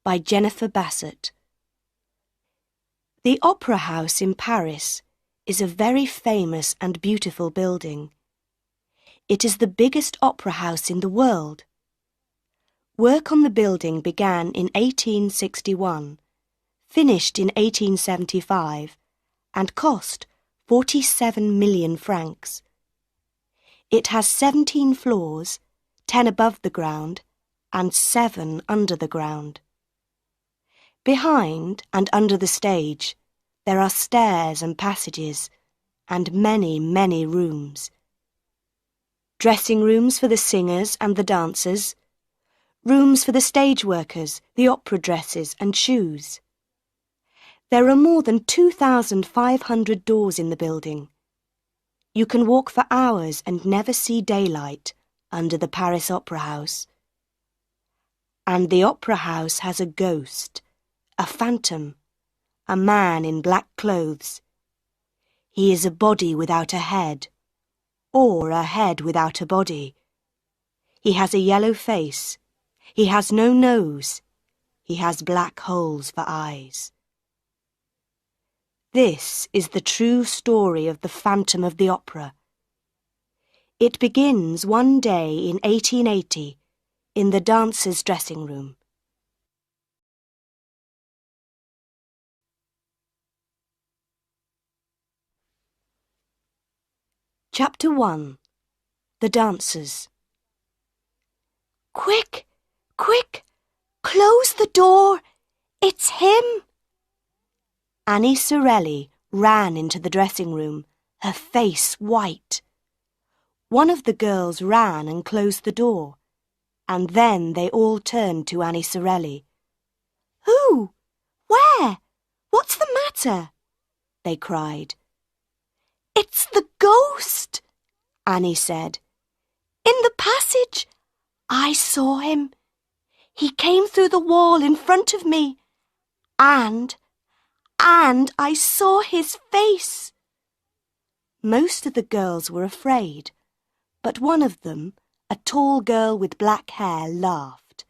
by Jennifer Bassett. The Opera House in Paris is a very famous and beautiful building. It is the biggest opera house in the world. Work on the building began in 1861, finished in 1875, and cost 47 million francs. It has 17 floors, 10 above the ground, and 7 under the ground. Behind and under the stage, there are stairs and passages, and many, many rooms. Dressing rooms for the singers and the dancers, rooms for the stage workers, the opera dresses and shoes. There are more than 2,500 doors in the building. You can walk for hours and never see daylight under the Paris Opera House. And the Opera House has a ghost, a phantom, a man in black clothes. He is a body without a head, or a head without a body. He has a yellow face. He has no nose. He has black holes for eyes. This is the true story of the Phantom of the Opera. It begins one day in 1880 in the dancers' dressing room. Chapter 1. The Dancers. Quick! Quick! Close the door! It's him! Annie Sorelli ran into the dressing room, her face white. One of the girls ran and closed the door, and then they all turned to Annie Sorelli. "Who? Where? What's the matter?" they cried. "It's the ghost," Annie said. "In the passage. I saw him. He came through the wall in front of me, and I saw his face." Most of the girls were afraid, but one of them, a tall girl with black hair, laughed.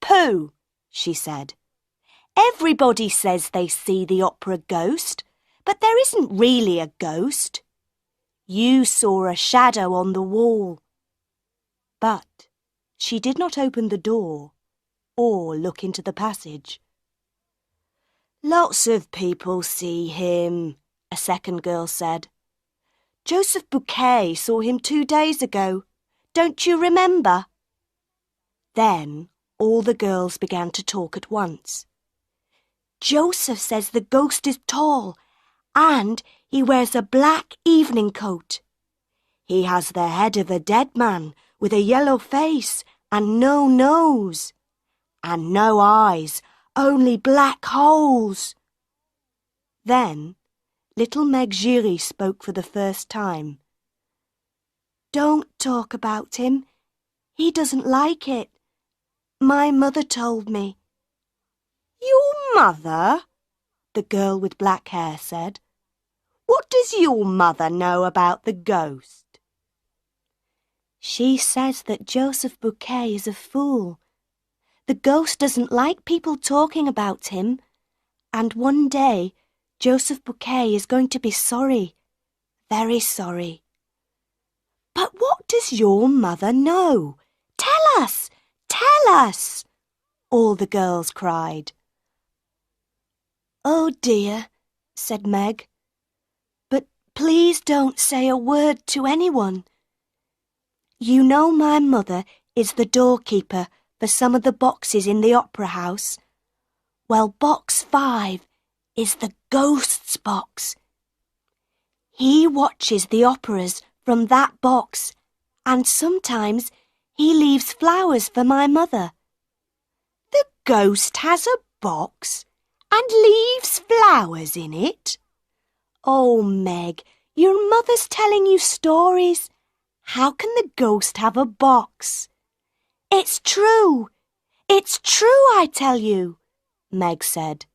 "Pooh," she said. "Everybody says they see the opera ghost, but there isn't really a ghost. You saw a shadow on the wall." But she did not open the door or look into the passage. "Lots of people see him," a second girl said. "Joseph Bouquet saw him 2 days ago. Don't you remember?" Then all the girls began to talk at once. "Joseph says the ghost is tall, and he wears a black evening coat. He has the head of a dead man with a yellow face and no nose, and no eyes, only black holes." Then little Meg Jiri spoke for the first time. "Don't talk about him. He doesn't like it. My mother told me." "Your mother?" the girl with black hair said. "What does your mother know about the ghost?" "She says that Joseph Bouquet is a fool. The ghost doesn't like people talking about him, and one day Joseph Bouquet is going to be sorry, very sorry." "But what does your mother know? Tell us! Tell us!" all the girls cried. "Oh dear," said Meg, "but please don't say a word to anyone. You know my mother is the doorkeeper for some of the boxes in the opera house. Well, box 5 is the ghost's box. He watches the operas from that box, and sometimes he leaves flowers for my mother." "The ghost has a box and leaves flowers in it?" "Oh, Meg, your mother's telling you stories. How can the ghost have a box?" "It's true. It's true, I tell you," Meg said.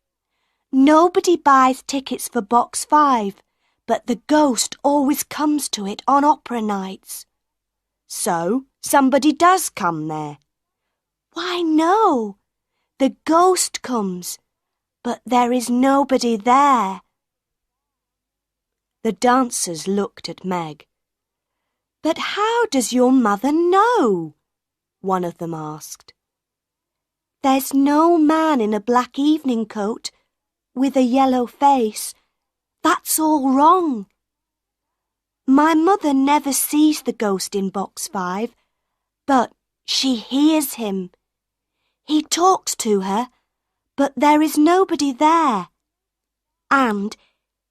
"Nobody buys tickets for box 5, but the ghost always comes to it on opera nights." "So somebody does come there?" "Why, no. The ghost comes, but there is nobody there. The dancers looked at Meg. But how does your mother know? One of them asked. There's no man in a black evening coat with a yellow face. That's all wrong. My mother never sees the ghost in box 5, but she hears him. He talks to her, but there is nobody there. And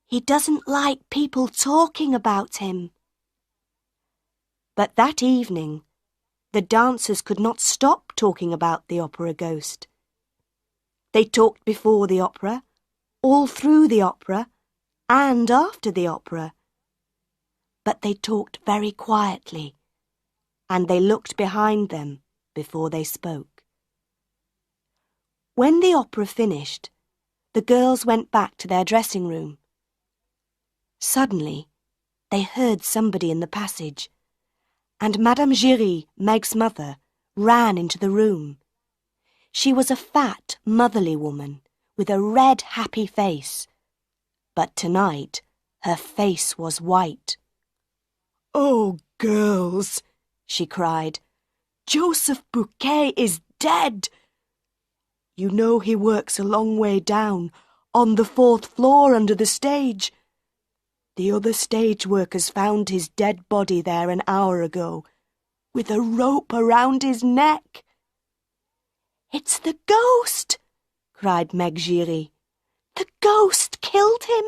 he doesn't like people talking about him. But that evening, the dancers could not stop talking about the opera ghost. They talked before the opera, all through the opera, and after the opera. But they talked very quietly, and they looked behind them before they spoke. When the opera finished, the girls went back to their dressing room. Suddenly, they heard somebody in the passage, and Madame Jiri, Meg's mother, ran into the room. She was a fat, motherly woman with a red, happy face. But tonight, her face was white. "Oh, girls," she cried, "Joseph Bouquet is dead. You know he works a long way down, on the 4th floor under the stage. The other stage workers found his dead body there an hour ago, with a rope around his neck." "It's the ghost!" cried Meg Jiri. "The ghost killed him!"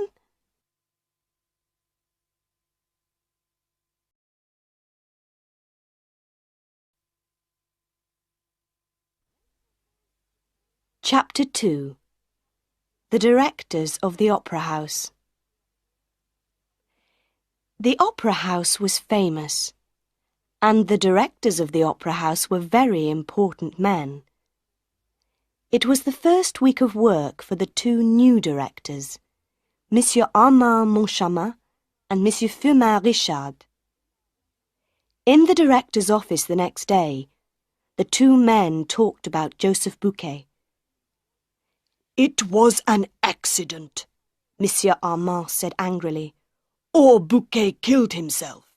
Chapter 2. The Directors of the Opera House. The Opera House was famous, and the directors of the Opera House were very important men. It was the first week of work for the 2 new directors, Monsieur Armand Moncharmin and Monsieur Firmin Richard. In the director's office the next day, the 2 men talked about Joseph Bouquet. "It was an accident," Monsieur Armand said angrily, "or Bouquet killed himself."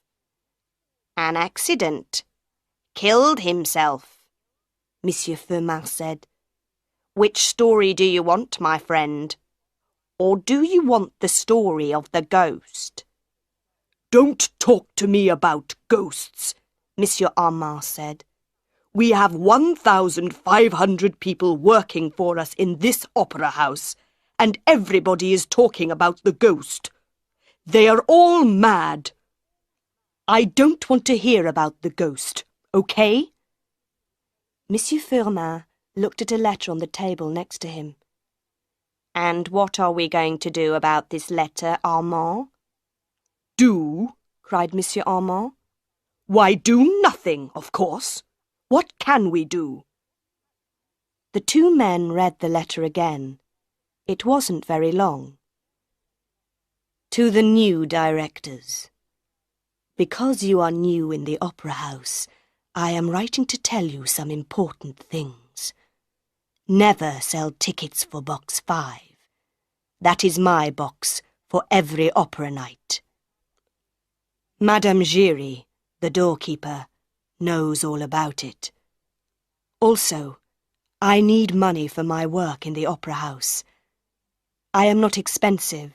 "An accident? Killed himself?" Monsieur Firmin said. "Which story do you want, my friend? Or do you want the story of the ghost?" "Don't talk to me about ghosts," Monsieur Armand said. "We have 1,500 people working for us in this opera house, and everybody is talking about the ghost. They are all mad. I don't want to hear about the ghost, okay?" Monsieur Firmin looked at a letter on the table next to him. "And what are we going to do about this letter, Armand?" "Do?" cried Monsieur Armand. "Why, do nothing, of course. What can we do?" The 2 men read the letter again. It wasn't very long. "To the new directors. Because you are new in the opera house, I am writing to tell you some important things. Never sell tickets for box 5. That is my box for every opera night. Madame Jiri, the doorkeeper, knows all about it. Also, I need money for my work in the opera house. I am not expensive,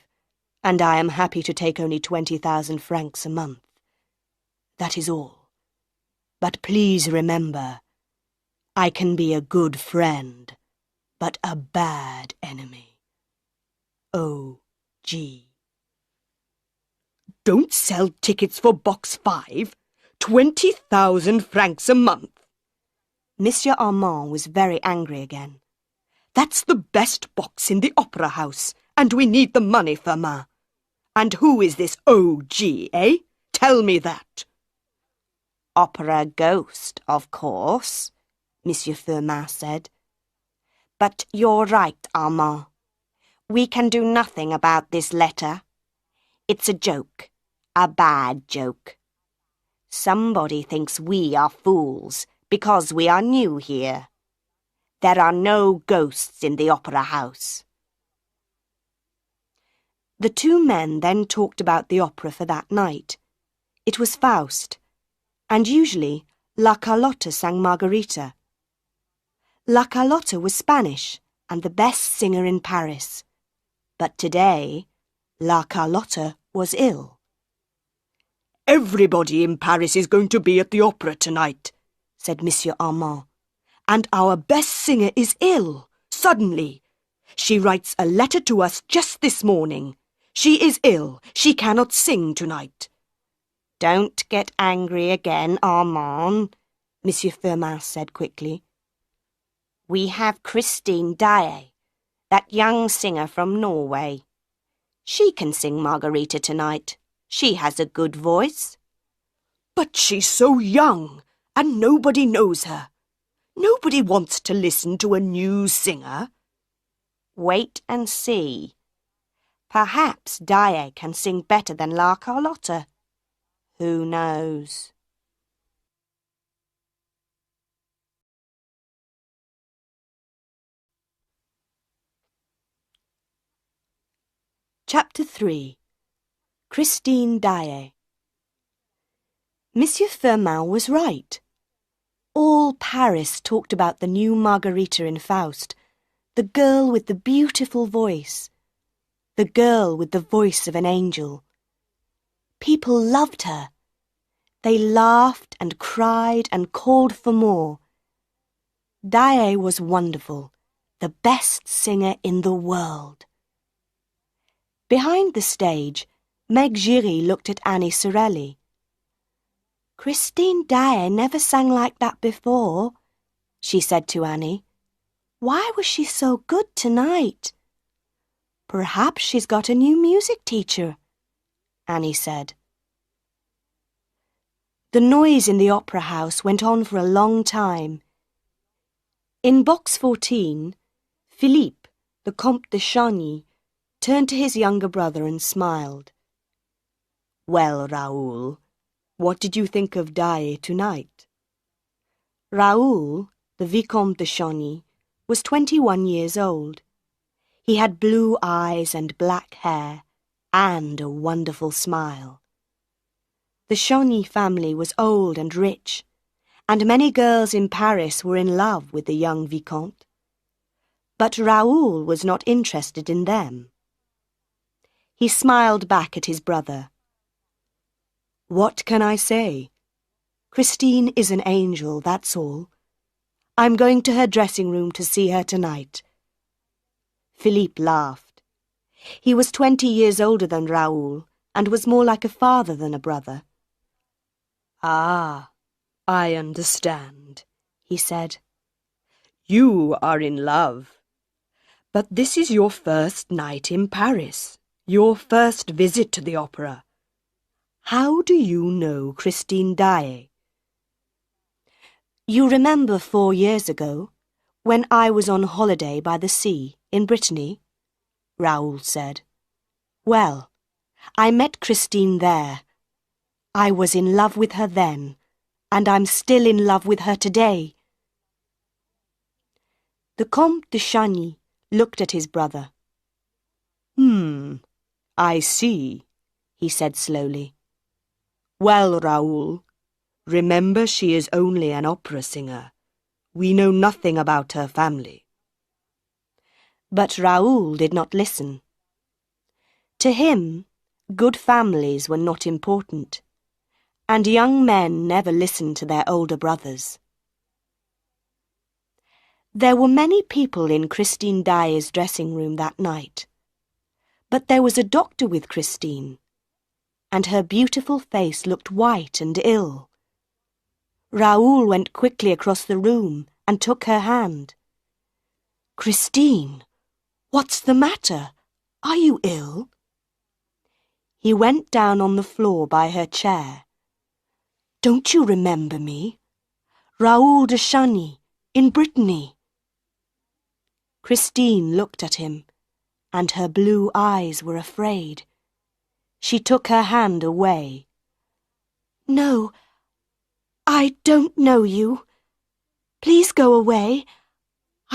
and I am happy to take only 20,000 francs a month. That is all. But please remember, I can be a good friend, but a bad enemy. O.G." "Don't sell tickets for box 5? 20,000 francs a month!" Monsieur Armand was very angry again. "That's the best box in the opera house, and we need the money, Firmin. And who is this O.G., eh? Tell me that." "Opera ghost, of course," Monsieur Firmin said. "But you're right, Armand. We can do nothing about this letter. It's a joke, a bad joke. Somebody thinks we are fools because we are new here. There are no ghosts in the opera house. The two men then talked about the opera for that night. It was Faust, and usually La Carlotta sang Margarita. La Carlotta was Spanish and the best singer in Paris. But today, La Carlotta was ill. "Everybody in Paris is going to be at the opera tonight," said Monsieur Armand. "And our best singer is ill, suddenly. She writes a letter to us just this morning. She is ill. She cannot sing tonight." "Don't get angry again, Armand," Monsieur Firmin said quickly. "We have Christine Daye, that young singer from Norway. She can sing Margarita tonight. She has a good voice." "But she's so young, and nobody knows her. Nobody wants to listen to a new singer." "Wait and see. Perhaps Daye can sing better than La Carlotta. Who knows?" Chapter 3. Christine Daye. Monsieur Firmin was right. All Paris talked about the new Margarita in Faust, the girl with the beautiful voice, the girl with the voice of an angel. People loved her. They laughed and cried and called for more. Daye was wonderful, the best singer in the world. Behind the stage, Meg Jiri looked at Annie Sorelli. "Christine Daye never sang like that before," she said to Annie. "Why was she so good tonight?" "Perhaps she's got a new music teacher," Annie said. The noise in the opera house went on for a long time. In box 14, Philippe, the Comte de Chagny, turned to his younger brother and smiled. "Well, Raoul, what did you think of Daye tonight?" Raoul, the Vicomte de Chagny, was 21 years old. He had blue eyes and black hair, and a wonderful smile. The Chagny family was old and rich, and many girls in Paris were in love with the young Vicomte. But Raoul was not interested in them. He smiled back at his brother. "What can I say? Christine is an angel, that's all. I'm going to her dressing room to see her tonight." Philippe laughed. He was 20 years older than Raoul and was more like a father than a brother. "Ah, I understand," he said. "You are in love. But this is your first night in Paris, your first visit to the opera. How do you know Christine Daye?" "You remember 4 years ago, when I was on holiday by the sea in Brittany?" Raoul said. "Well, I met Christine there. I was in love with her then, and I'm still in love with her today." The Comte de Chagny looked at his brother. I see," he said slowly. "Well, Raoul, remember she is only an opera singer. We know nothing about her family." But Raoul did not listen. To him, good families were not important, and young men never listened to their older brothers. There were many people in Christine Daye's dressing room that night, but there was a doctor with Christine, and her beautiful face looked white and ill. Raoul went quickly across the room and took her hand. "Christine, what's the matter? Are you ill?" He went down on the floor by her chair. "Don't you remember me? Raoul de Chagny, in Brittany." Christine looked at him, and her blue eyes were afraid. She took her hand away. "No, I don't know you. Please go away.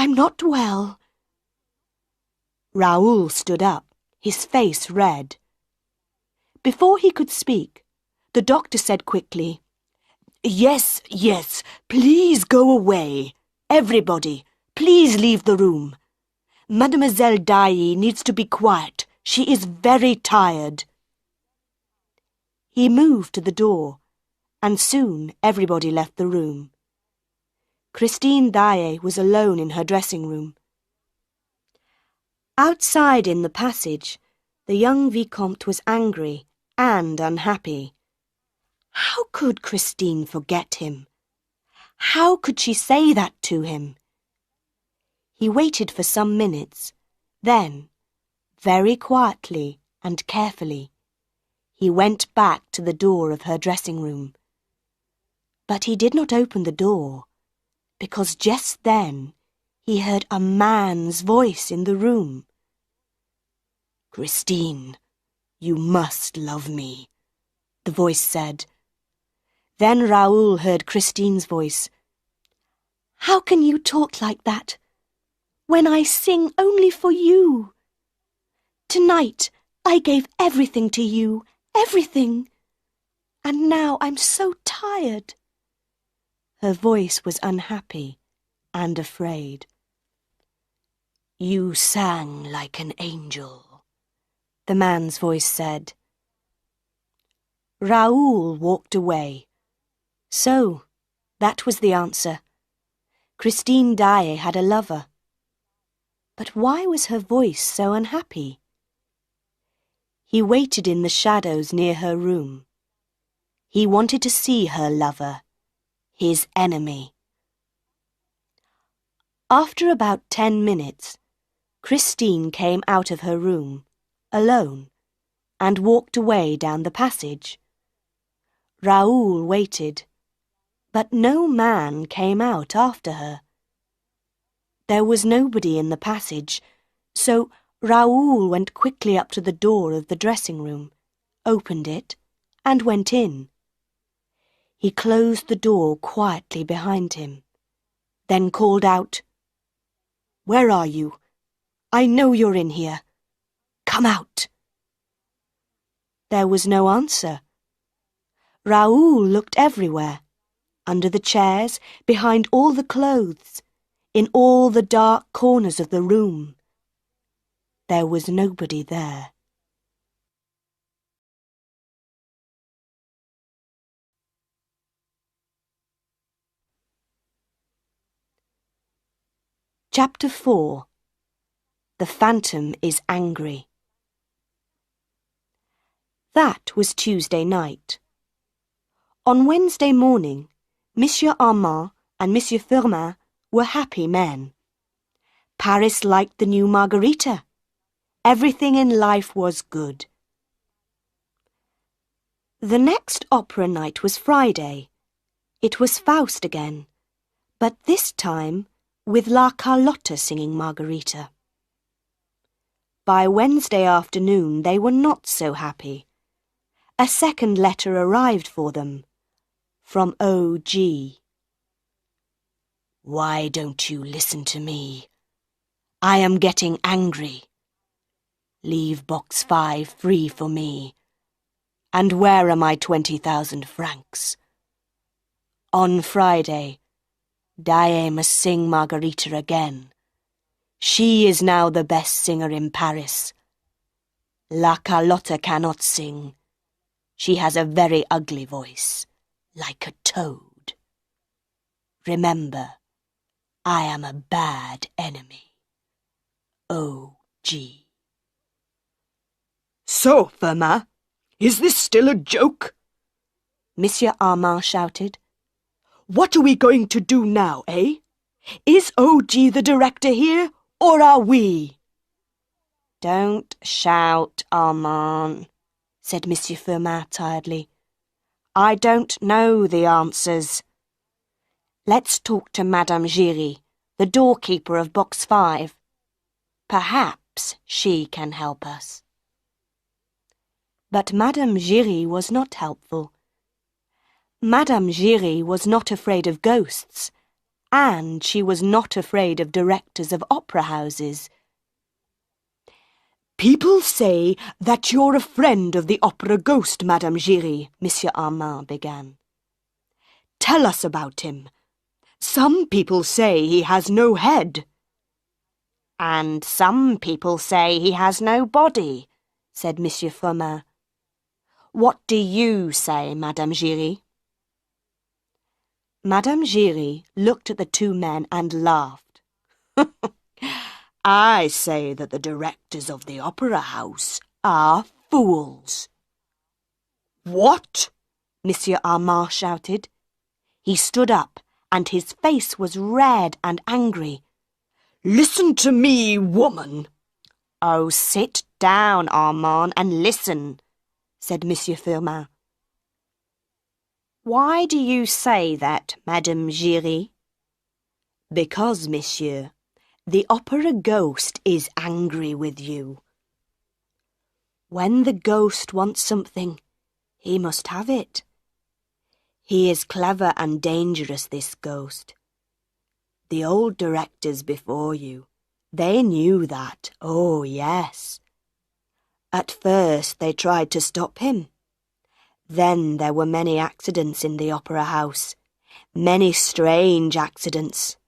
I'm not well. Raoul stood up, his face red. Before he could speak, the doctor said quickly, "Yes, yes, please go away. Everybody, please leave the room. Mademoiselle Daye needs to be quiet. She is very tired." He moved to the door, and soon everybody left the room. Christine Daye was alone in her dressing room. Outside in the passage, the young Vicomte was angry and unhappy. How could Christine forget him? How could she say that to him? He waited for some minutes. Then, very quietly and carefully, he went back to the door of her dressing room. But he did not open the door, because just then he heard a man's voice in the room. "Christine, you must love me," the voice said. Then Raoul heard Christine's voice. "How can you talk like that, when I sing only for you? Tonight I gave everything to you, everything. And now I'm so tired." Her voice was unhappy and afraid. "You sang like an angel," the man's voice said. Raoul walked away. So, that was the answer. Christine Daye had a lover. But why was her voice so unhappy? He waited in the shadows near her room. He wanted to see her lover, his enemy. After about 10 minutes, Christine came out of her room, alone, and walked away down the passage. Raoul waited, but no man came out after her. There was nobody in the passage, so Raoul went quickly up to the door of the dressing room, opened it, and went in. He closed the door quietly behind him, then called out, "Where are you? I know you're in here. Come out." There was no answer. Raoul looked everywhere, under the chairs, behind all the clothes, in all the dark corners of the room. There was nobody there. Chapter 4. The Phantom is Angry. That was Tuesday night. On Wednesday morning, Monsieur Armand and Monsieur Firmin were happy men. Paris liked the new Margarita. Everything in life was good. The next opera night was Friday. It was Faust again, but this time with La Carlotta singing Margarita. By Wednesday afternoon they were not so happy. A second letter arrived for them, from O.G. "Why don't you listen to me? I am getting angry. Leave box 5 free for me. And where are my 20,000 francs? On Friday, Daye must sing Margarita again. She is now the best singer in Paris. La Carlotta cannot sing. She has a very ugly voice, like a toad. Remember, I am a bad enemy. O.G." "So, Firmin, is this still a joke?" Monsieur Armand shouted. "What are we going to do now, eh? Is O.G. the director here, or are we?" "Don't shout, Armand," said Monsieur Firmin tiredly. "I don't know the answers. Let's talk to Madame Jiri, the doorkeeper of box 5. Perhaps she can help us." But Madame Jiri was not helpful. Madame Jiri was not afraid of ghosts, and she was not afraid of directors of opera houses. People say that you're a friend of the opera ghost, Madame Jiri, Monsieur Armand began. Tell us about him. Some people say he has no head. And some people say he has no body, said Monsieur Firmin. What do you say, Madame Jiri? Madame Jiri looked at the two men and laughed. I say that the directors of the opera house are fools. What? Monsieur Armand shouted. He stood up, and his face was red and angry. Listen to me, woman. Oh, sit down, Armand, and listen, said Monsieur Firmin. Why do you say that, Madame Jiri? Because, monsieur, the opera ghost is angry with you. When the ghost wants something, he must have it. He is clever and dangerous, this ghost. The old directors before you, they knew that, oh yes. At first they tried to stop him. Then there were many accidents in the opera house, many strange accidents.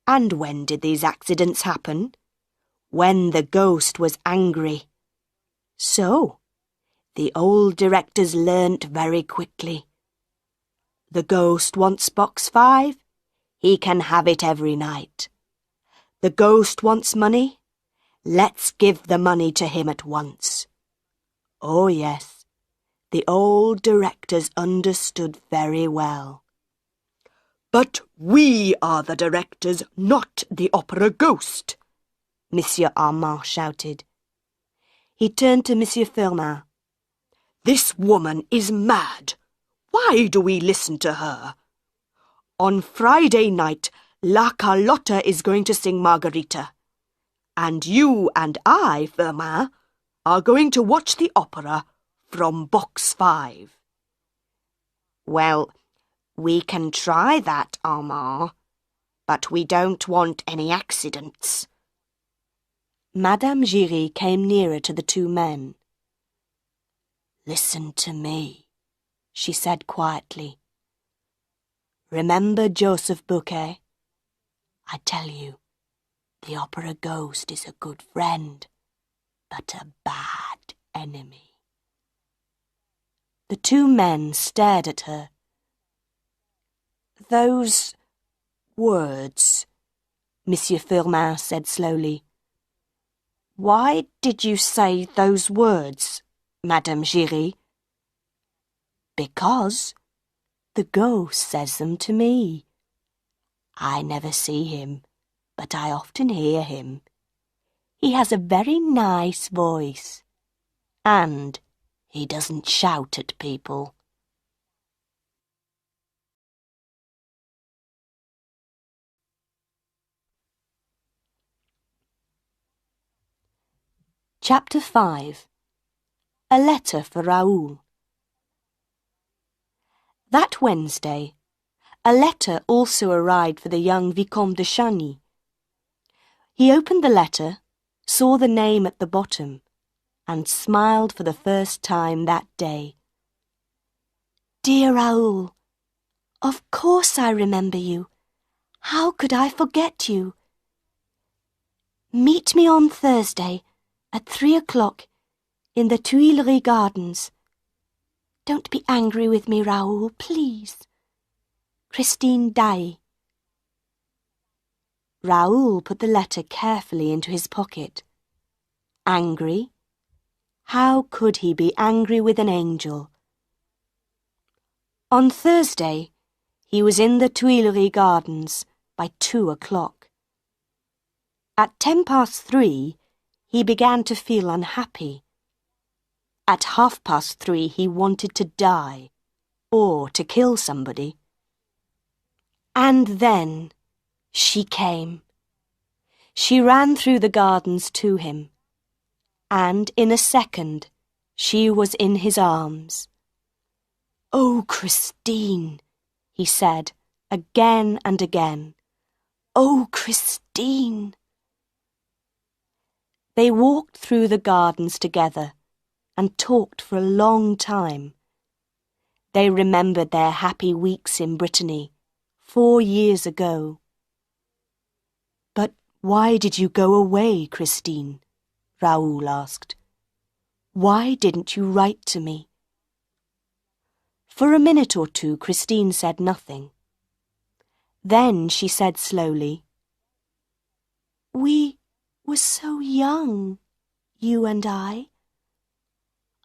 And when did these accidents happen? When the ghost was angry. So, the old directors learnt very quickly. The ghost wants box 5. He can have it every night. The ghost wants money. Let's give the money to him at once. Oh yes, the old directors understood very well. But we are the directors, not the opera ghost, Monsieur Armand shouted. He turned to Monsieur Firmin. This woman is mad. Why do we listen to her? On Friday night, La Carlotta is going to sing Margarita. And you and I, Firmin, are going to watch the opera from box 5. Well, we can try that, Armand, but we don't want any accidents. Madame Jiri came nearer to the two men. Listen to me, she said quietly. Remember Joseph Bouquet? I tell you, the opera ghost is a good friend, but a bad enemy. The two men stared at her. Those words, Monsieur Firmin said slowly. Why did you say those words, Madame Jiri? Because the ghost says them to me. I never see him, but I often hear him. He has a very nice voice, and he doesn't shout at people. Chapter 5. A Letter for Raoul. That Wednesday, a letter also arrived for the young Vicomte de Chagny. He opened the letter, saw the name at the bottom, and smiled for the first time that day. Dear Raoul, of course I remember you. How could I forget you? Meet me on Thursday at 3 o'clock in the Tuileries Gardens. Don't be angry with me, Raoul, please. Christine Daye. Raoul put the letter carefully into his pocket. Angry? How could he be angry with an angel? On Thursday, he was in the Tuileries Gardens by 2 o'clock. At 3:10, he began to feel unhappy. At 3:30, he wanted to die, or to kill somebody. And then she came. She ran through the gardens to him, and in a second she was in his arms. Oh, Christine, he said again and again. Oh, Christine! They walked through the gardens together and talked for a long time. They remembered their happy weeks in Brittany 4 years ago. "But why did you go away, Christine?" Raoul asked. "Why didn't you write to me?" For a minute or two, Christine said nothing. Then she said slowly, "We were so young, you and I.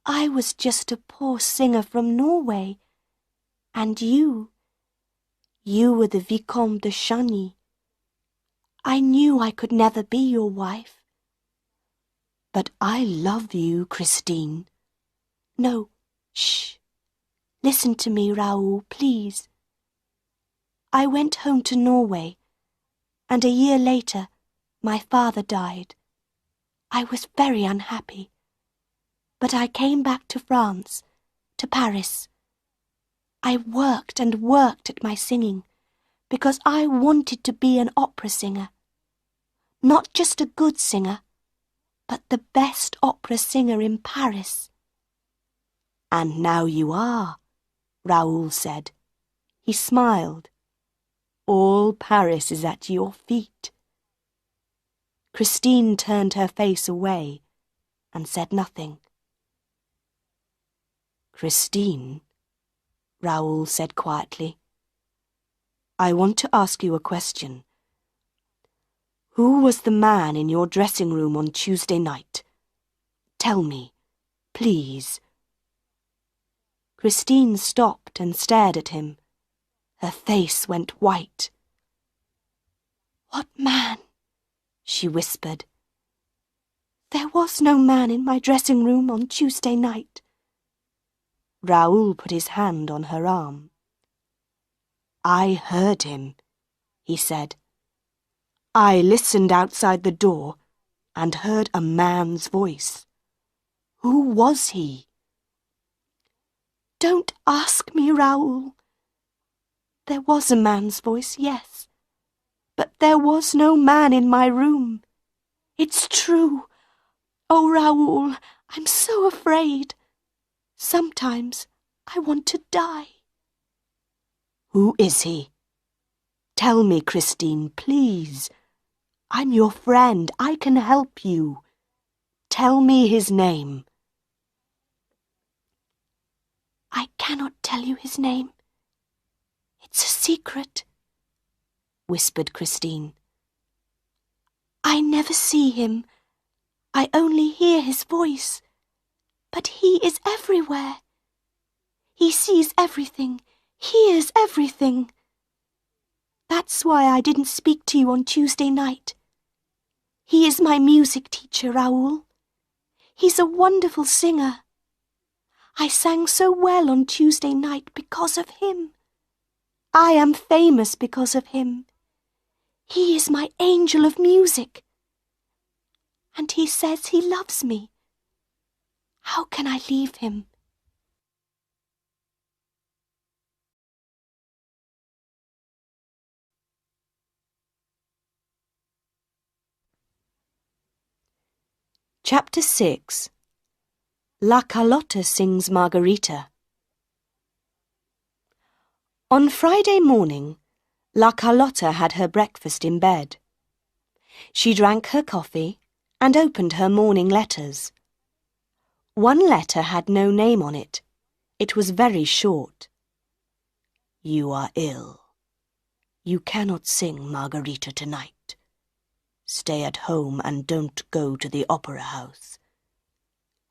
I was just a poor singer from Norway, and you were the Vicomte de Chagny. I knew I could never be your wife. But I love you, Christine." "No, shh. Listen to me, Raoul, please. I went home to Norway, and a year later, my father died. I was very unhappy. But I came back to France, to Paris. I worked and worked at my singing, because I wanted to be an opera singer. Not just a good singer, but the best opera singer in Paris." "And now you are," Raoul said. He smiled. "All Paris is at your feet." Christine turned her face away and said nothing. "Christine," Raoul said quietly, "I want to ask you a question. Who was the man in your dressing room on Tuesday night? Tell me, please." Christine stopped and stared at him. Her face went white. "What man?" she whispered. "There was no man in my dressing room on Tuesday night." Raoul put his hand on her arm. "I heard him," he said. "I listened outside the door and heard a man's voice. Who was he?" "Don't ask me, Raoul. There was a man's voice, yes, but there was no man in my room. It's true. Oh, Raoul, I'm so afraid. Sometimes I want to die." "Who is he? Tell me, Christine, please. I'm your friend. I can help you. Tell me his name." "I cannot tell you his name. It's a secret," whispered Christine. "I never see him. I only hear his voice. But he is everywhere. He sees everything, hears everything. That's why I didn't speak to you on Tuesday night. He is my music teacher, Raoul. He's a wonderful singer. I sang so well on Tuesday night because of him. I am famous because of him. He is my angel of music. And he says he loves me. How can I leave him?" Chapter 6. La Carlotta sings Margarita. On Friday morning, La Carlotta had her breakfast in bed. She drank her coffee and opened her morning letters. One letter had no name on it. It was very short. "You are ill. You cannot sing Margarita tonight. Stay at home and don't go to the opera house.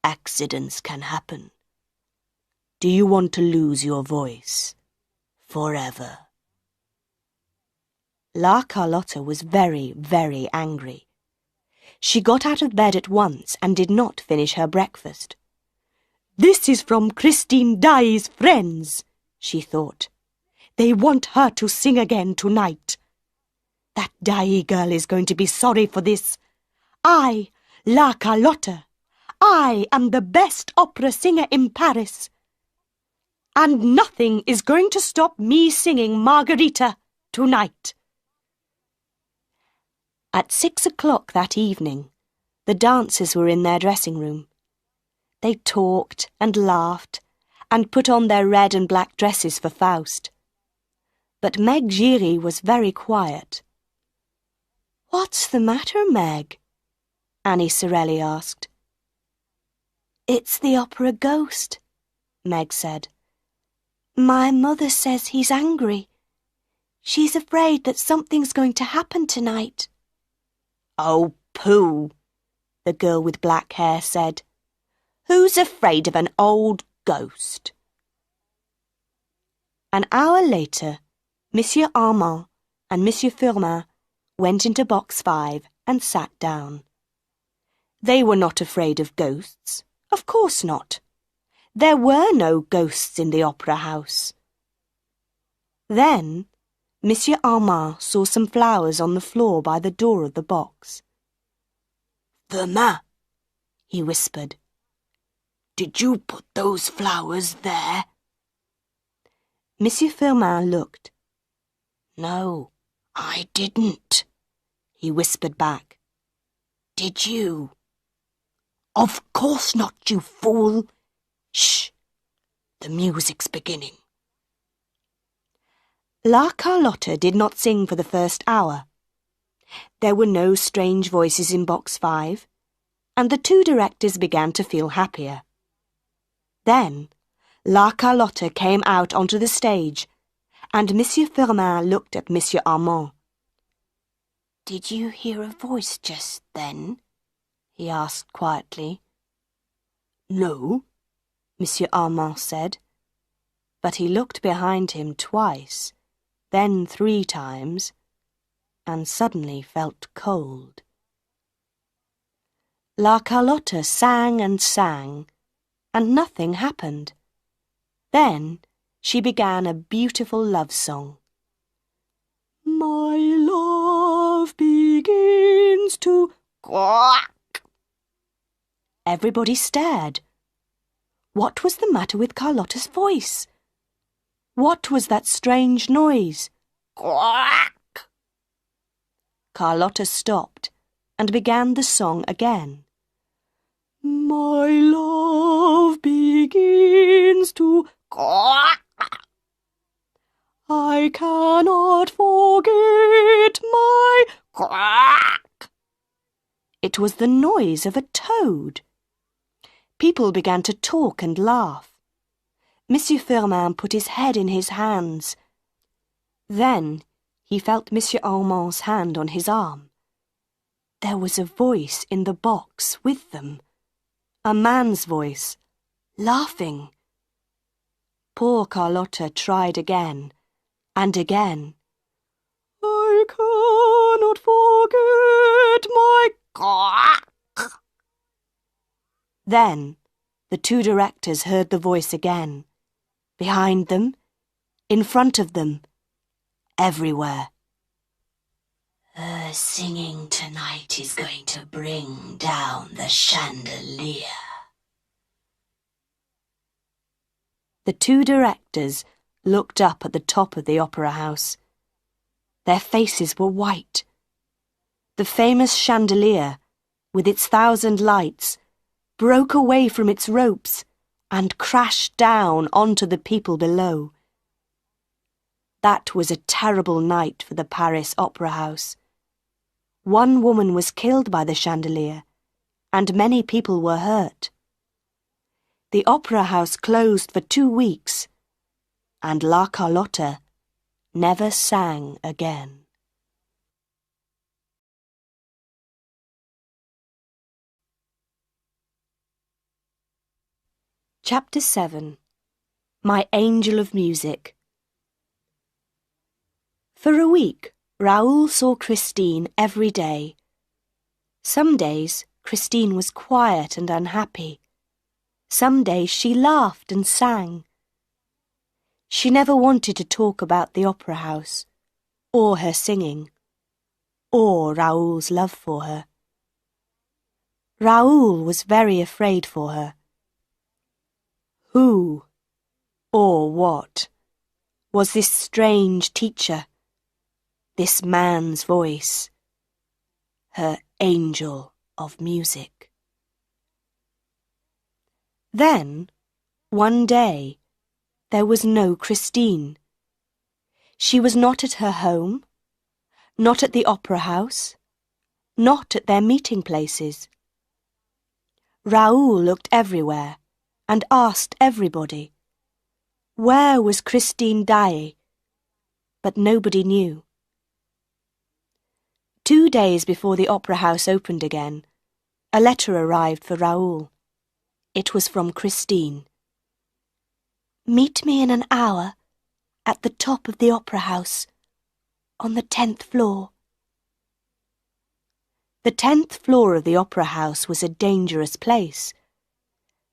Accidents can happen. Do you want to lose your voice forever?" La Carlotta was very, very angry. She got out of bed at once and did not finish her breakfast. "This is from Christine Daye's friends," she thought. "They want her to sing again tonight. That Daye girl is going to be sorry for this. I, La Carlotta, I am the best opera singer in Paris. And nothing is going to stop me singing Margarita tonight." At 6 o'clock that evening, the dancers were in their dressing room. They talked and laughed and put on their red and black dresses for Faust. But Meg Jiri was very quiet. "What's the matter, Meg?" Annie Sorelli asked. "It's the opera ghost," Meg said. "My mother says he's angry. She's afraid that something's going to happen tonight." "Oh, pooh," the girl with black hair said. "Who's afraid of an old ghost?" An hour later, Monsieur Armand and Monsieur Firmin went into box 5 and sat down. They were not afraid of ghosts. Of course not. There were no ghosts in the opera house. Then Monsieur Armand saw some flowers on the floor by the door of the box. "Firmin," he whispered, "did you put those flowers there?" Monsieur Firmin looked. "No, I didn't," he whispered back. "Did you?" "Of course not, you fool. Shh, the music's beginning." La Carlotta did not sing for the first hour. There were no strange voices in box 5, and the two directors began to feel happier. Then La Carlotta came out onto the stage, and Monsieur Firmin looked at Monsieur Armand. "Did you hear a voice just then?" he asked quietly. "No," Monsieur Armand said, but he looked behind him twice, then 3 times, and suddenly felt cold. La Carlotta sang and sang, and nothing happened. Then she began a beautiful love song. "My love begins to quack." Everybody stared. What was the matter with Carlotta's voice? What was that strange noise? Quack! Carlotta stopped and began the song again. "My love begins to quack. I cannot forget my quack." It was the noise of a toad. People began to talk and laugh. Monsieur Firmin put his head in his hands. Then he felt Monsieur Armand's hand on his arm. There was a voice in the box with them. A man's voice, laughing. Poor Carlotta tried again and again. "I cannot forget my quack." Then the two directors heard the voice again. Behind them, in front of them, everywhere. "Her singing tonight is going to bring down the chandelier." The two directors looked up at the top of the opera house. Their faces were white. The famous chandelier, with its 1,000 lights, broke away from its ropes and crashed down onto the people below. That was a terrible night for the Paris Opera House. 1 woman was killed by the chandelier, and many people were hurt. The opera house closed for 2 weeks, and La Carlotta never sang again. Chapter 7. My Angel of Music. For a week, Raoul saw Christine every day. Some days, Christine was quiet and unhappy. Some days she laughed and sang. She never wanted to talk about the opera house, or her singing, or Raoul's love for her. Raoul was very afraid for her. Who, or what, was this strange teacher, this man's voice? her angel of music. Then, one day, there was no Christine. She was not at her home, not at the opera house, not at their meeting places. Raoul looked everywhere and asked everybody, where was Christine Daye? But nobody knew. 2 days before the opera house opened again, a letter arrived for Raoul. It was from Christine. Meet me in an hour at the top of the opera house, on the 10th floor. The 10th floor of the opera house was a dangerous place.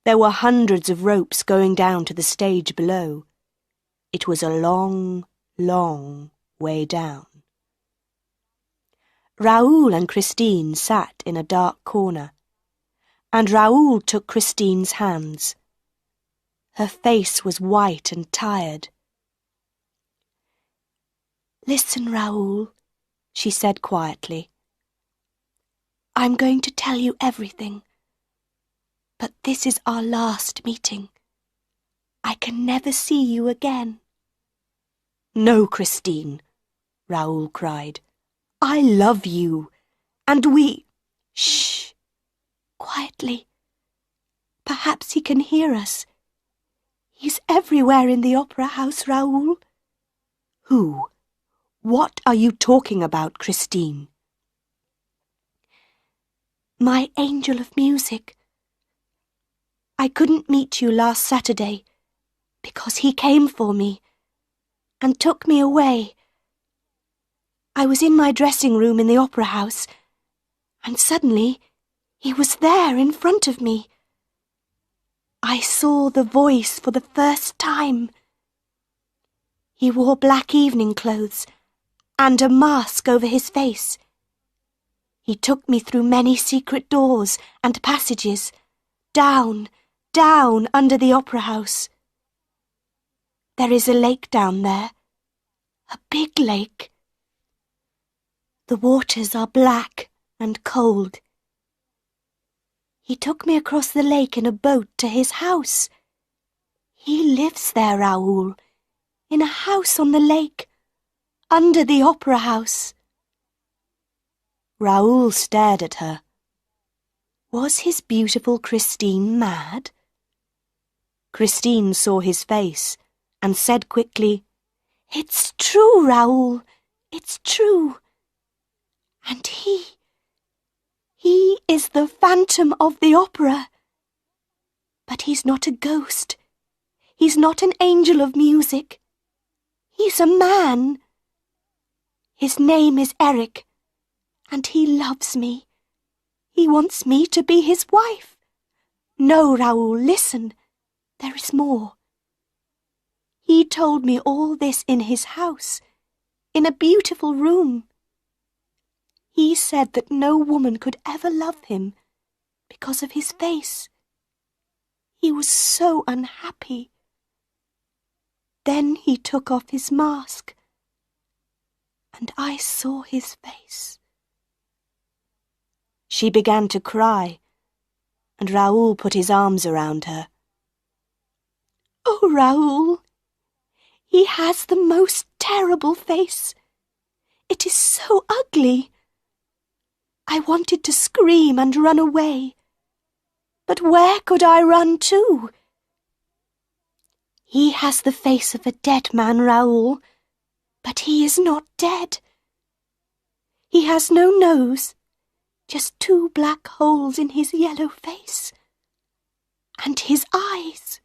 There were hundreds of ropes going down to the stage below. It was a long, long way down. Raoul and Christine sat in a dark corner, and Raoul took Christine's hands. Her face was white and tired. Listen, Raoul, she said quietly. I'm going to tell you everything, but this is our last meeting. I can never see you again. No, Christine, Raoul cried. I love you, and we... Shh! Quietly. Perhaps he can hear us. He's everywhere in the opera house, Raoul. Who? What are you talking about, Christine? My angel of music. I couldn't meet you last Saturday because he came for me and took me away. I was in my dressing room in the opera house, and suddenly he was there in front of me. I saw the voice for the first time. He wore black evening clothes and a mask over his face. He took me through many secret doors and passages, down, down under the opera house. There is a lake down there, a big lake. The waters are black and cold. He took me across the lake in a boat to his house. He lives there, Raoul, in a house on the lake, under the opera house. Raoul stared at her. Was his beautiful Christine mad? Christine saw his face and said quickly, It's true, Raoul, it's true. And he is the phantom of the opera. But he's not a ghost. He's not an angel of music. He's a man. His name is Eric, and he loves me. He wants me to be his wife. No, Raoul, listen. There is more. He told me all this in his house, in a beautiful room. He said that no woman could ever love him because of his face. He was so unhappy. Then he took off his mask, and I saw his face. She began to cry, and Raoul put his arms around her. Oh, Raoul, he has the most terrible face. It is so ugly. I wanted to scream and run away. But where could I run to? He has the face of a dead man, Raoul, but he is not dead. He has no nose, just 2 black holes in his yellow face. And his eyes.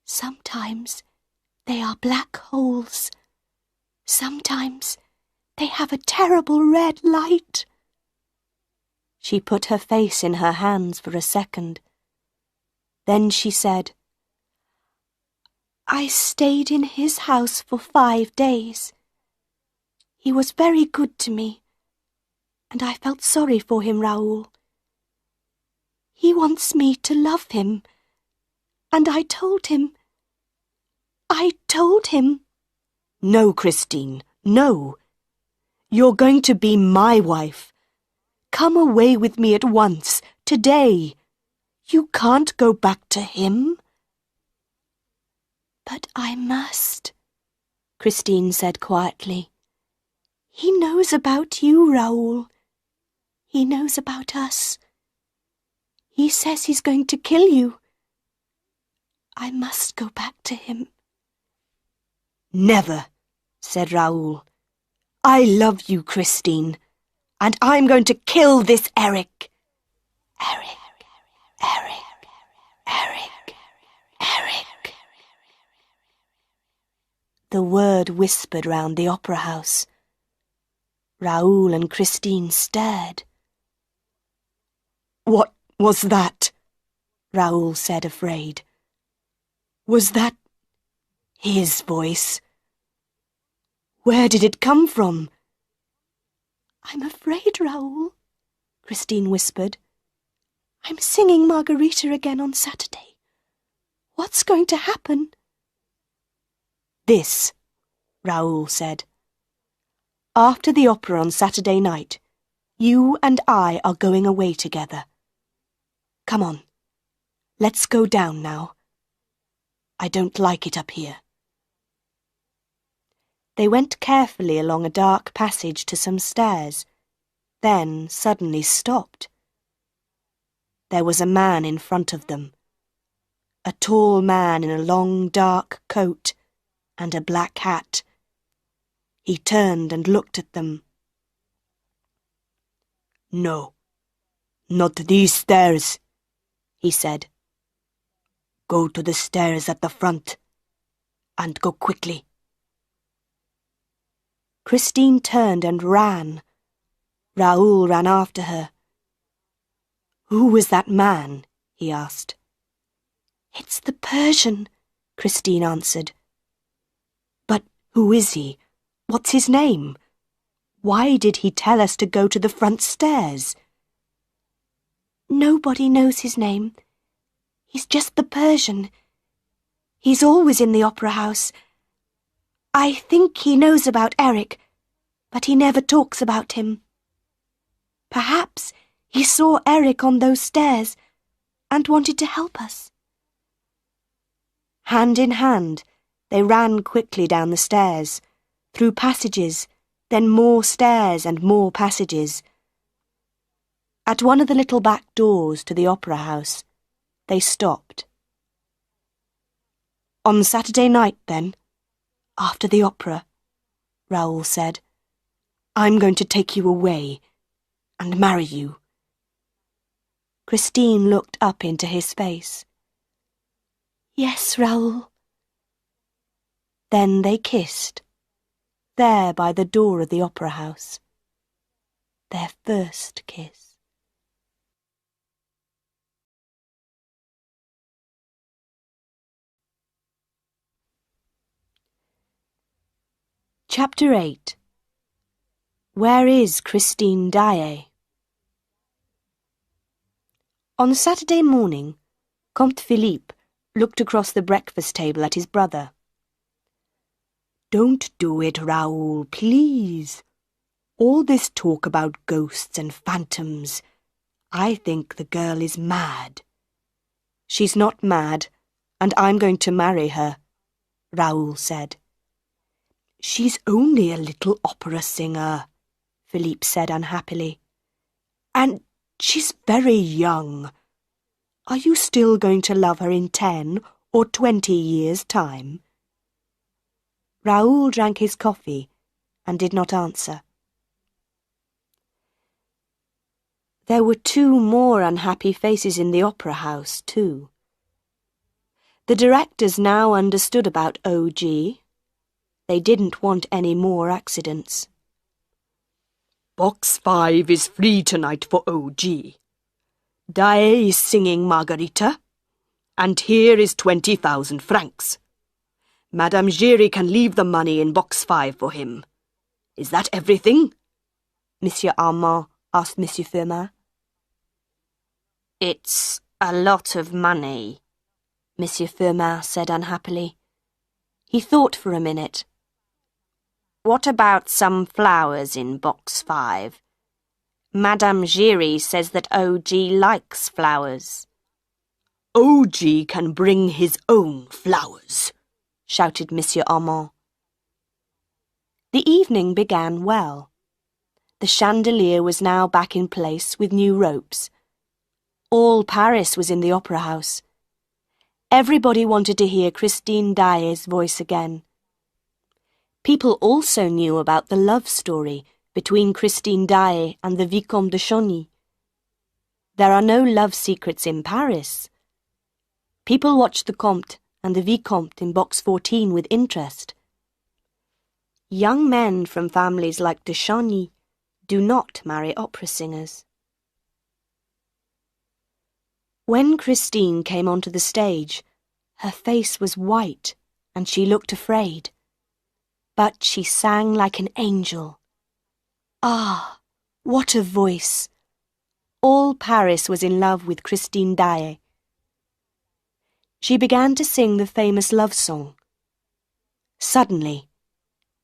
Sometimes they are black holes. Sometimes they have a terrible red light. She put her face in her hands for a second. Then she said, I stayed in his house for 5 days. He was very good to me, and I felt sorry for him, Raoul. He wants me to love him, and I told him. No, Christine, no. You're going to be my wife, Come away with me at once, today. You can't go back to him. But I must, Christine said quietly. He knows about you, Raoul. He knows about us. He says he's going to kill you. I must go back to him. Never, said Raoul. I love you, Christine, and I'm going to kill this Eric. Eric, Eric, Eric, Eric. The word whispered round the opera house. Raoul and Christine stared. What was that? Raoul said, afraid. Was that his voice? Where did it come from? I'm afraid, Raoul, Christine whispered. I'm singing Margarita again on Saturday. What's going to happen? This, Raoul said. After the opera on Saturday night, you and I are going away together. Come on, let's go down now. I don't like it up here. They went carefully along a dark passage to some stairs, then suddenly stopped. There was a man in front of them, a tall man in a long dark coat and a black hat. He turned and looked at them. No, not these stairs, he said. Go to the stairs at the front, and go quickly. Christine turned and ran. Raoul ran after her. Who was that man? He asked. It's the Persian, Christine answered. But who is he? What's his name? Why did he tell us to go to the front stairs? Nobody knows his name. He's just the Persian. He's always in the opera house. I think he knows about Eric, but he never talks about him. Perhaps he saw Eric on those stairs and wanted to help us. Hand in hand, they ran quickly down the stairs, through passages, then more stairs and more passages. At one of the little back doors to the opera house, they stopped. On Saturday night, then, after the opera, Raoul said, I'm going to take you away and marry you. Christine looked up into his face. Yes, Raoul. Then they kissed, there by the door of the opera house. Their first kiss. Chapter 8. Where is Christine Daye? On Saturday morning, Comte Philippe looked across the breakfast table at his brother. Don't do it, Raoul, please. All this talk about ghosts and phantoms. I think the girl is mad. She's not mad, and I'm going to marry her, Raoul said. She's only a little opera singer, Philippe said unhappily. And she's very young. Are you still going to love her in 10 or 20 years' time? Raoul drank his coffee and did not answer. There were 2 more unhappy faces in the opera house, too. The directors now understood about OG. They didn't want any more accidents. Box 5 is free tonight for OG. Daye is singing Margarita, and here is 20,000 francs. Madame Jiri can leave the money in box 5 for him. Is that everything? Monsieur Armand asked Monsieur Firmin. It's a lot of money, Monsieur Firmin said unhappily. He thought for a minute. What about some flowers in box 5? Madame Jiri says that OG likes flowers. OG can bring his own flowers, shouted Monsieur Armand. The evening began well. The chandelier was now back in place with new ropes. All Paris was in the opera house. Everybody wanted to hear Christine Daye's voice again. People also knew about the love story between Christine Daye and the Vicomte de Chauny. There are no love secrets in Paris. People watched the Comte and the Vicomte in box 14 with interest. Young men from families like de Chauny do not marry opera singers. When Christine came onto the stage, her face was white and she looked afraid. But she sang like an angel. Ah, what a voice! All Paris was in love with Christine Daye. She began to sing the famous love song. Suddenly,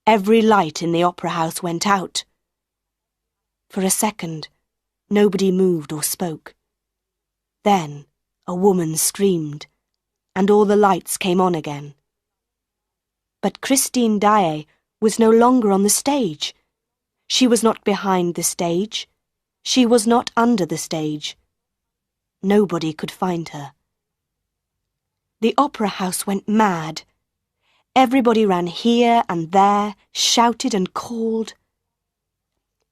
every light in the opera house went out. For a second, nobody moved or spoke. Then a woman screamed, and all the lights came on again. But Christine Daye was no longer on the stage. She was not behind the stage. She was not under the stage. Nobody could find her. The opera house went mad. Everybody ran here and there, shouted and called.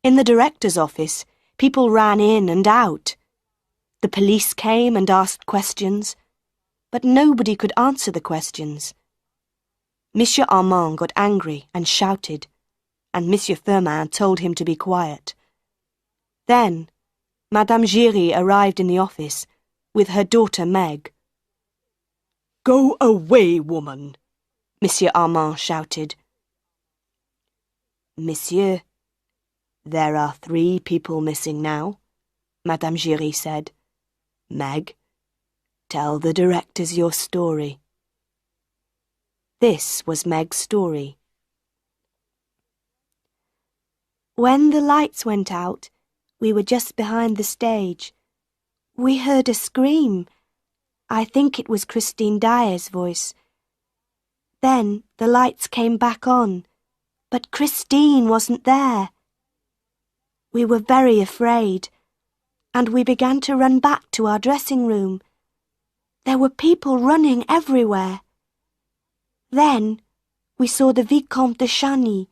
In the director's office, people ran in and out. The police came and asked questions, but nobody could answer the questions. Monsieur Armand got angry and shouted, and Monsieur Firmin told him to be quiet. Then, Madame Jiri arrived in the office with her daughter Meg. "Go away, woman," Monsieur Armand shouted. Monsieur, there are 3 people missing now, Madame Jiri said. Meg, tell the directors your story. This was Meg's story. When the lights went out, we were just behind the stage. We heard a scream. I think it was Christine Daye's voice. Then the lights came back on, but Christine wasn't there. We were very afraid, and we began to run back to our dressing room. There were people running everywhere. Then we saw the Vicomte de Chauny.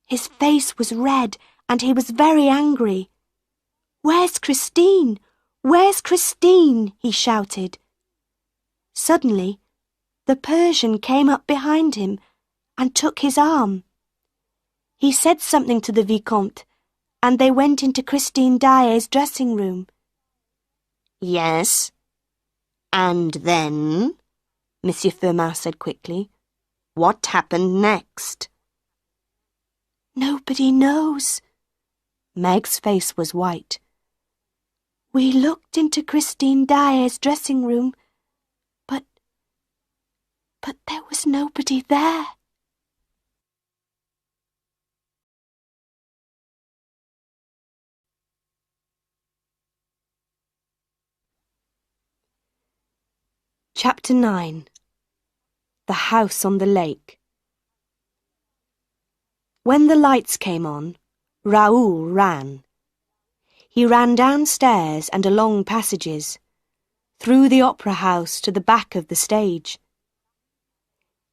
His face was red and he was very angry. "Where's Christine? Where's Christine?" he shouted. Suddenly, the Persian came up behind him and took his arm. He said something to the Vicomte, and they went into Christine Daye's dressing room. Yes. And then, Monsieur Firmin said quickly, what happened next? Nobody knows. Meg's face was white. We looked into Christine Daye's dressing room, but there was nobody there. Chapter 9. The House on the Lake. When the lights came on, Raoul ran. He ran downstairs and along passages, through the opera house to the back of the stage.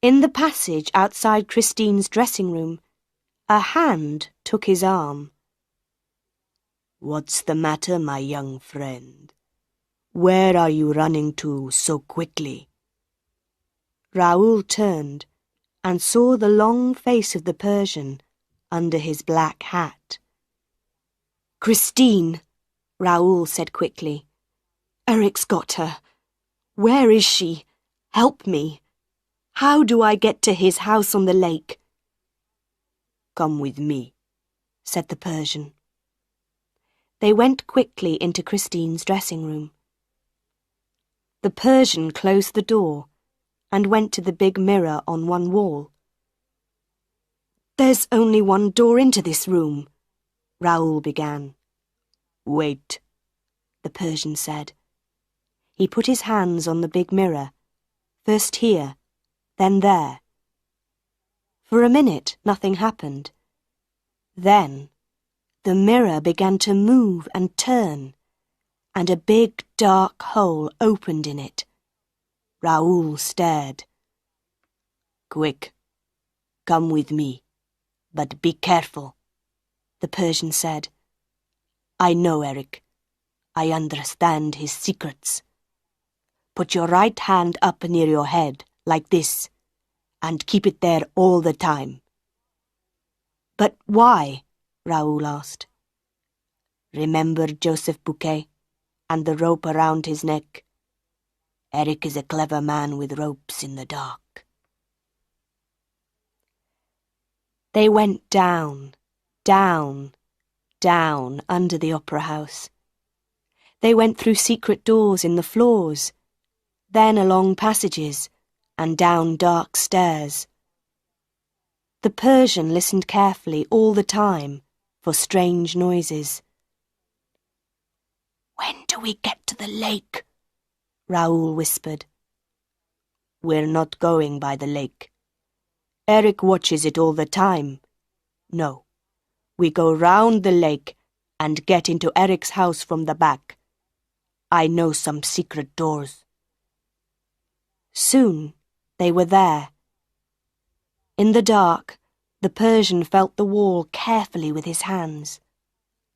In the passage outside Christine's dressing room, a hand took his arm. What's the matter, my young friend? Where are you running to so quickly? Raoul turned and saw the long face of the Persian under his black hat. "Christine," Raoul said quickly. "Eric's got her. Where is she? Help me. How do I get to his house on the lake?" "Come with me," said the Persian. They went quickly into Christine's dressing room. The Persian closed the door and went to the big mirror on one wall. "There's only one door into this room," Raoul began. Wait, the Persian said. He put his hands on the big mirror, first here, then there. For a minute, nothing happened. Then, the mirror began to move and turn, and a big dark hole opened in it. Raoul stared. Quick, come with me, but be careful, the Persian said. I know Eric. I understand his secrets. Put your right hand up near your head, like this, and keep it there all the time. But why? Raoul asked. Remember Joseph Bouquet and the rope around his neck? Eric is a clever man with ropes in the dark. They went down, down, down under the opera house. They went through secret doors in the floors, then along passages and down dark stairs. The Persian listened carefully all the time for strange noises. When do we get to the lake? Raoul whispered. We're not going by the lake. Eric watches it all the time. No, we go round the lake and get into Eric's house from the back. I know some secret doors. Soon they were there. In the dark, the Persian felt the wall carefully with his hands.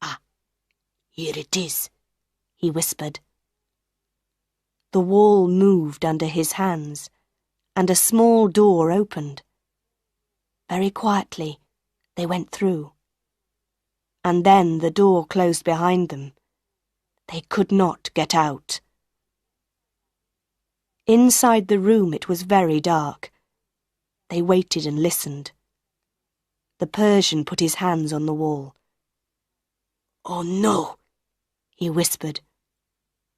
Ah, here it is, he whispered. The wall moved under his hands, and a small door opened. Very quietly, they went through. And then the door closed behind them. They could not get out. Inside the room it was very dark. They waited and listened. The Persian put his hands on the wall. Oh no, he whispered.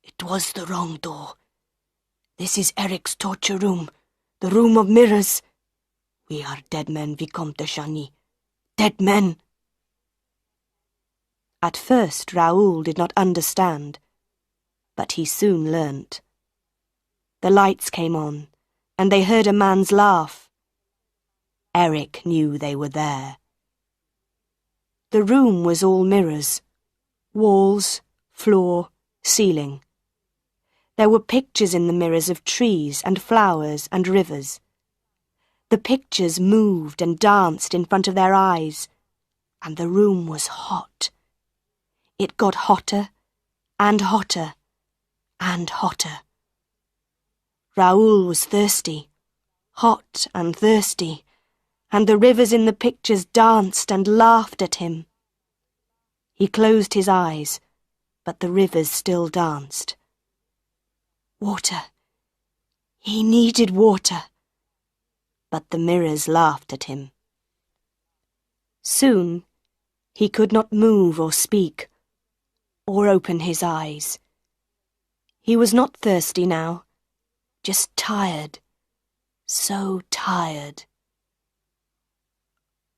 It was the wrong door. This is Eric's torture room, the room of mirrors. We are dead men, Vicomte de Chagny. Dead men. At first Raoul did not understand, but he soon learnt. The lights came on, and they heard a man's laugh. Eric knew they were there. The room was all mirrors, walls, floor, ceiling. There were pictures in the mirrors of trees and flowers and rivers. The pictures moved and danced in front of their eyes, and the room was hot. It got hotter and hotter and hotter. Raoul was thirsty, hot and thirsty, and the rivers in the pictures danced and laughed at him. He closed his eyes, but the rivers still danced. Water. He needed water. But the mirrors laughed at him. Soon, he could not move or speak, or open his eyes. He was not thirsty now, just tired, so tired.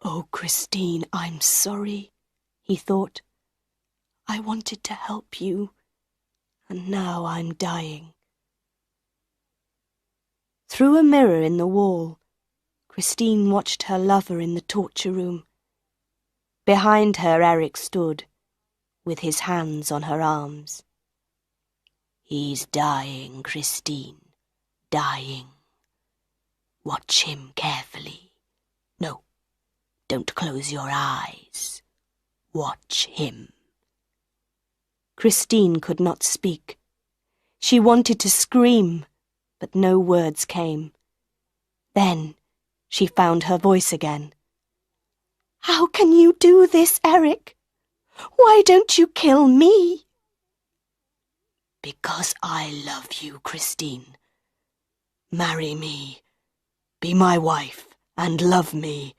Oh, Christine, I'm sorry, he thought. I wanted to help you, and now I'm dying. Through a mirror in the wall, Christine watched her lover in the torture room. Behind her Eric stood, with his hands on her arms. He's dying, Christine, dying. Watch him carefully. No, don't close your eyes. Watch him. Christine could not speak. She wanted to scream, but no words came. Then she found her voice again. How can you do this, Eric? Why don't you kill me? Because I love you, Christine. Marry me, be my wife, and love me.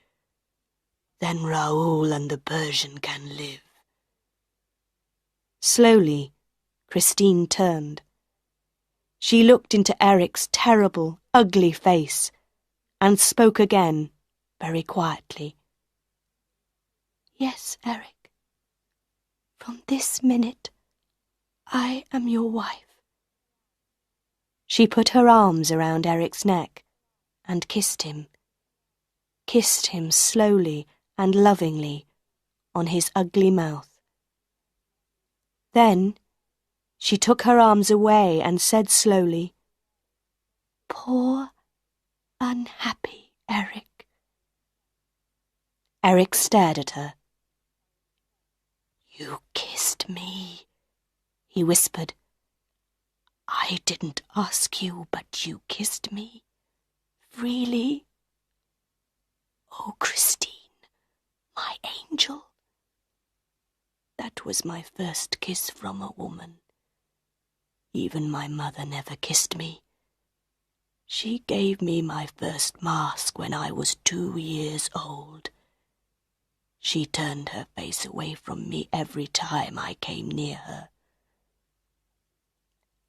Then Raoul and the Persian can live. Slowly, Christine turned. She looked into Eric's terrible, ugly face and spoke again, very quietly. Yes, Eric. From this minute, I am your wife. She put her arms around Eric's neck and kissed him slowly and lovingly on his ugly mouth. Then she took her arms away and said slowly, "Poor, unhappy Eric." Eric stared at her. "You kissed me," he whispered. "I didn't ask you, but you kissed me. Freely. Oh, Christine, my angel. That was my first kiss from a woman. Even my mother never kissed me. She gave me my first mask when I was 2 years old. She turned her face away from me every time I came near her."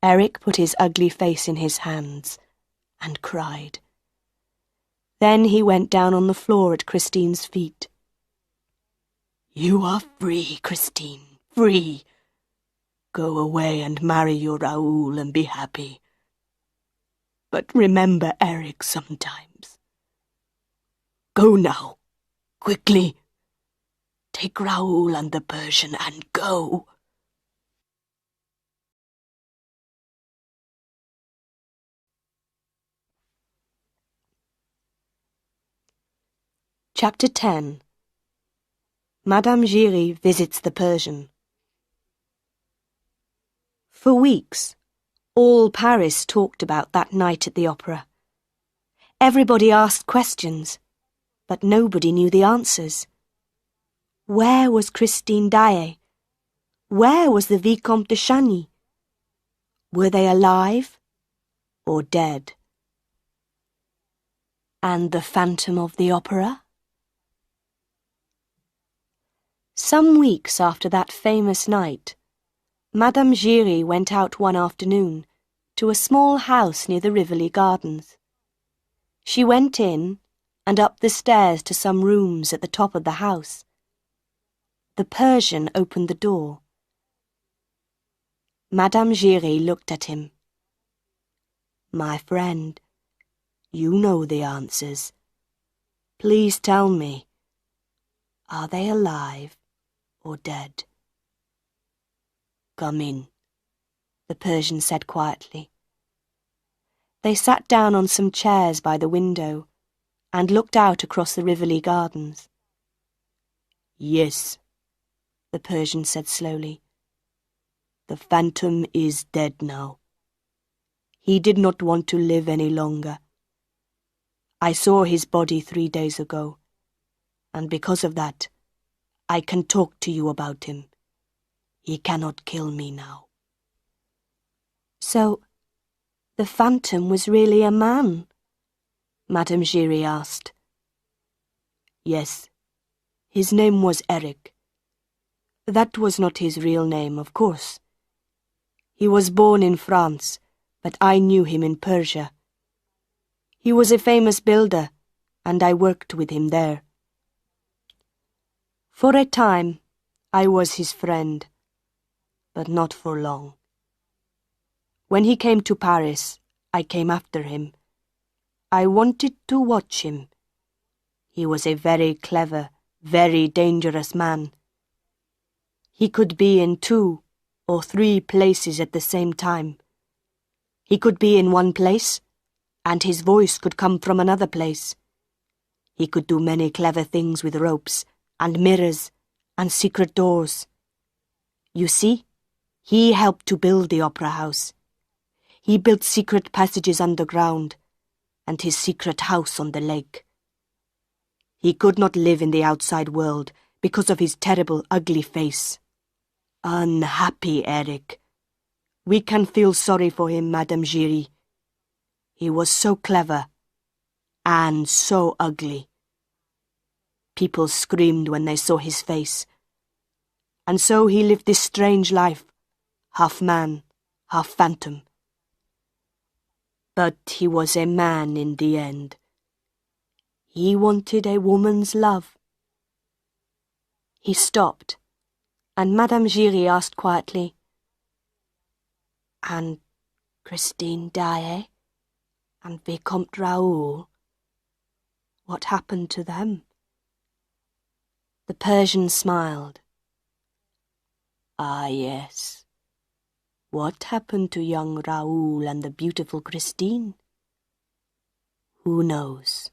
Eric put his ugly face in his hands and cried. Then he went down on the floor at Christine's feet. "You are free, Christine, free. Go away and marry your Raoul and be happy. But remember Eric sometimes. Go now, quickly. Take Raoul and the Persian and go." Chapter 10. Madame Jiri visits the Persian. For weeks, all Paris talked about that night at the opera. Everybody asked questions, but nobody knew the answers. Where was Christine Daye? Where was the Vicomte de Chagny? Were they alive or dead? And the Phantom of the Opera? Some weeks after that famous night, Madame Jiri went out one afternoon to a small house near the Rivoli Gardens. She went in and up the stairs to some rooms at the top of the house. The Persian opened the door. Madame Jiri looked at him. "My friend, you know the answers. Please tell me, are they alive or dead?" "Come in," the Persian said quietly. They sat down on some chairs by the window and looked out across the Rivoli Gardens. "Yes," the Persian said slowly. "The phantom is dead now. He did not want to live any longer. I saw his body 3 days ago, and because of that, I can talk to you about him. He cannot kill me now." "So, the phantom was really a man?" Madame Jiri asked. "Yes, his name was Eric. That was not his real name, of course. He was born in France, but I knew him in Persia. He was a famous builder, and I worked with him there. For a time, I was his friend, but not for long. When he came to Paris, I came after him. I wanted to watch him. He was a very clever, very dangerous man. He could be in 2 or 3 places at the same time. He could be in one place, and his voice could come from another place. He could do many clever things with ropes, and mirrors, and secret doors. You see, he helped to build the opera house. He built secret passages underground, and his secret house on the lake. He could not live in the outside world because of his terrible, ugly face. Unhappy Eric. We can feel sorry for him, Madame Jiri. He was so clever, and so ugly. People screamed when they saw his face. And so he lived this strange life, half man, half phantom. But he was a man in the end. He wanted a woman's love." He stopped And Madame Jiri asked quietly, "And Christine Daye and Vicomte Raoul, what happened to them?" The Persian smiled. "Ah, yes. What happened to young Raoul and the beautiful Christine? Who knows?"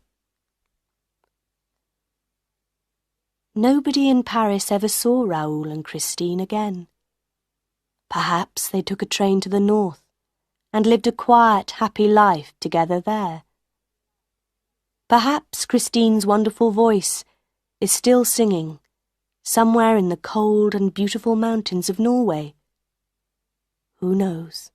Nobody in Paris ever saw Raoul and Christine again. Perhaps they took a train to the north and lived a quiet, happy life together there. Perhaps Christine's wonderful voice is still singing somewhere in the cold and beautiful mountains of Norway. Who knows?